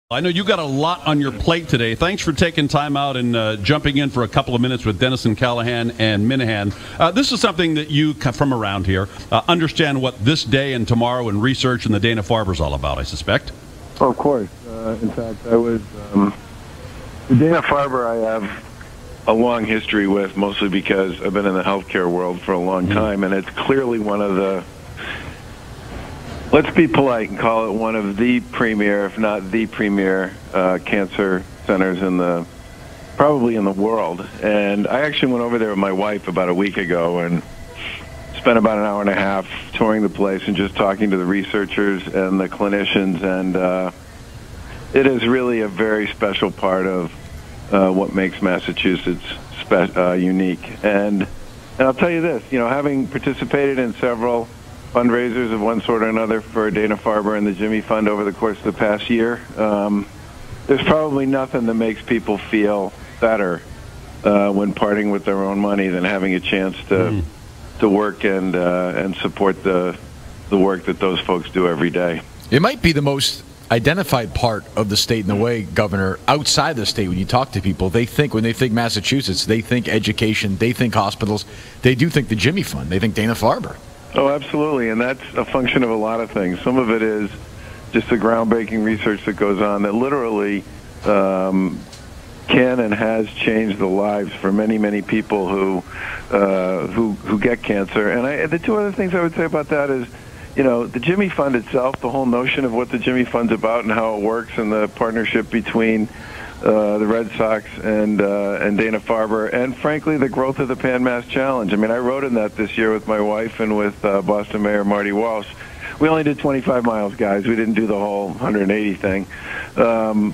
I know you got a lot on your plate today. Thanks for taking time out and jumping in for a couple of minutes with Dennison Callahan and Minahan. This is something that you, from around here, understand what this day and tomorrow and research and the Dana-Farber is all about, I suspect. Oh, of course. In fact, I was... the Dana-Farber I have a long history with, mostly because I've been in the healthcare world for a long time, and it's clearly one of the... Let's be polite and call it one of the premier, if not the premier, cancer centers probably in the world. And I actually went over there with my wife about a week ago and spent about an hour and a half touring the place and just talking to the researchers and the clinicians. And it is really a very special part of what makes Massachusetts unique. And I'll tell you this, having participated in several fundraisers of one sort or another for Dana-Farber and the Jimmy Fund over the course of the past year, there's probably nothing that makes people feel better when parting with their own money than having a chance to work and support the work that those folks do every day. It might be the most identified part of the state in a way, Governor. Outside the state, when you talk to people, when they think Massachusetts, they think education, they think hospitals, they do think the Jimmy Fund, they think Dana-Farber. Oh, absolutely, and that's a function of a lot of things. Some of it is just the groundbreaking research that goes on that literally can and has changed the lives for many, many people who get cancer. And the two other things I would say about that is, the Jimmy Fund itself, the whole notion of what the Jimmy Fund's about and how it works, and the partnership between the Red Sox and Dana-Farber, and frankly, the growth of the Pan Mass Challenge. I mean, I rode in that this year with my wife and with Boston Mayor Marty Walsh. We only did 25 miles, guys. We didn't do the whole 180 thing. But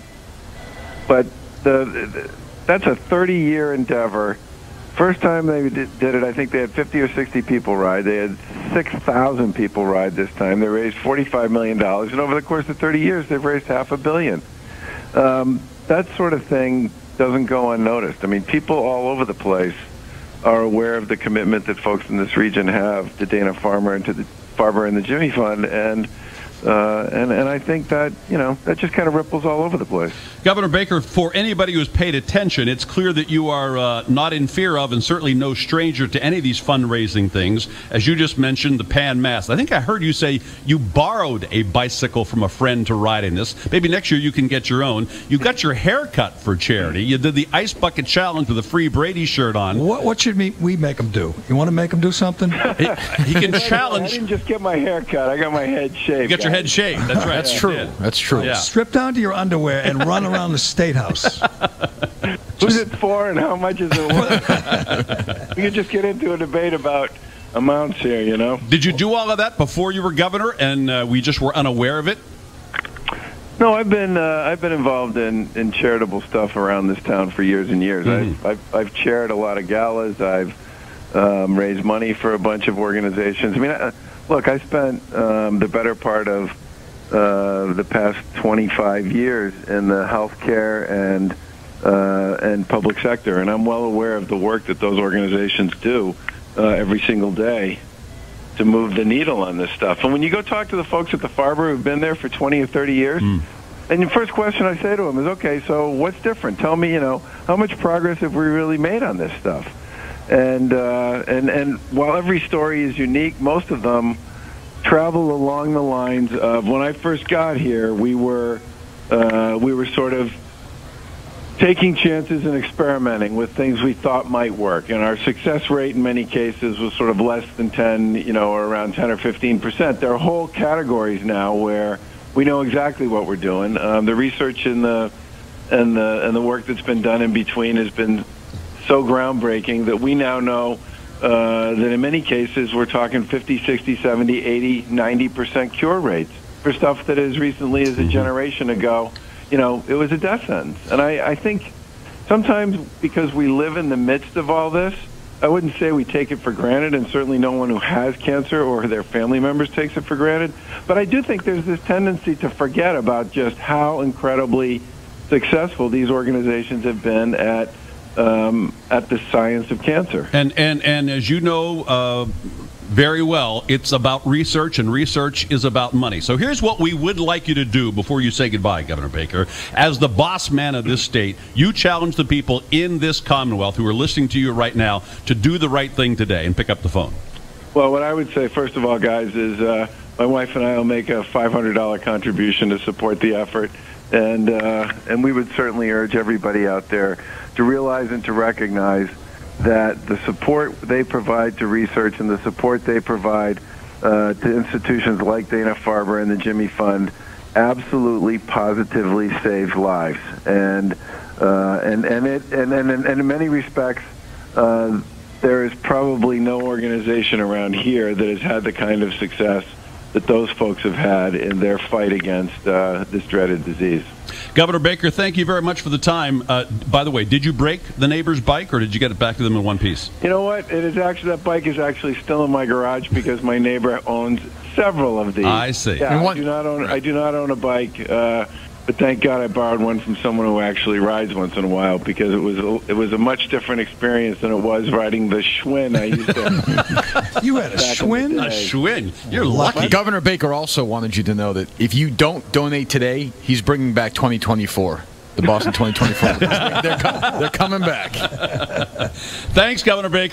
that's a 30-year endeavor. First time they did it, I think they had 50 or 60 people ride. They had 6,000 people ride this time. They raised $45 million, and over the course of 30 years, they've raised $500 million. That sort of thing doesn't go unnoticed. I mean, people all over the place are aware of the commitment that folks in this region have to Dana-Farber and to the Farber and the Jimmy Fund, and I think that that just kind of ripples all over the place. Governor Baker, for anybody who's paid attention, it's clear that you are not in fear of, and certainly no stranger to any of these fundraising things. As you just mentioned, the Pan Mass. I think I heard you say you borrowed a bicycle from a friend to ride in this. Maybe next year you can get your own. You got your hair cut for charity. You did the Ice Bucket Challenge with a free Brady shirt on. What should we make him do? You want to make him do something? He can challenge. I didn't just get my hair cut. I got my head shaved. You got your head shaved. That's right. That's true. That's true. Yeah. Strip down to your underwear and run around the State House. Who's it for and how much is it worth? We could just get into a debate about amounts here, Did you do all of that before you were governor and we just were unaware of it? No, I've been involved in charitable stuff around this town for years and years. I've chaired a lot of galas. I've raised money for a bunch of organizations. I mean, look, I spent the better part of the past 25 years in the healthcare and public sector, and I'm well aware of the work that those organizations do every single day to move the needle on this stuff. And when you go talk to the folks at the Farber who've been there for 20 or 30 years, and the first question I say to them is, okay, so what's different? Tell me, how much progress have we really made on this stuff? And while every story is unique, most of them travel along the lines of, when I first got here, we were sort of taking chances and experimenting with things we thought might work, and our success rate in many cases was sort of less than 10, or around 10 or 15%. There are whole categories now where we know exactly what we're doing. The research and the work that's been done in between has been so groundbreaking that we now know that in many cases we're talking 50, 60, 70, 80, 90% cure rates for stuff that as recently as a generation ago, it was a death sentence. And I think sometimes because we live in the midst of all this, I wouldn't say we take it for granted, and certainly no one who has cancer or their family members takes it for granted. But I do think there's this tendency to forget about just how incredibly successful these organizations have been at the science of cancer. And as you know, Very well. It's about research, and research is about money. So here's what we would like you to do before you say goodbye, Governor Baker. As the boss man of this state, you challenge the people in this Commonwealth who are listening to you right now to do the right thing today and pick up the phone. Well, what I would say, first of all, guys, is my wife and I will make a $500 contribution to support the effort. And we would certainly urge everybody out there to realize and to recognize that the support they provide to research and the support they provide to institutions like Dana-Farber and the Jimmy Fund absolutely, positively saves lives. And in many respects, there is probably no organization around here that has had the kind of success that those folks have had in their fight against this dreaded disease. Governor Baker, thank you very much for the time. By the way, did you break the neighbor's bike, or did you get it back to them in one piece? You know what? That bike is actually still in my garage because my neighbor owns several of these. I see. Yeah, I do not own a bike, but thank God I borrowed one from someone who actually rides once in a while, because it was a much different experience than it was riding the Schwinn I used to. You had a Schwinn? A Schwinn. You're lucky. Governor Baker also wanted you to know that if you don't donate today, he's bringing back 2024. The Boston 2024. They're coming back. Thanks, Governor Baker.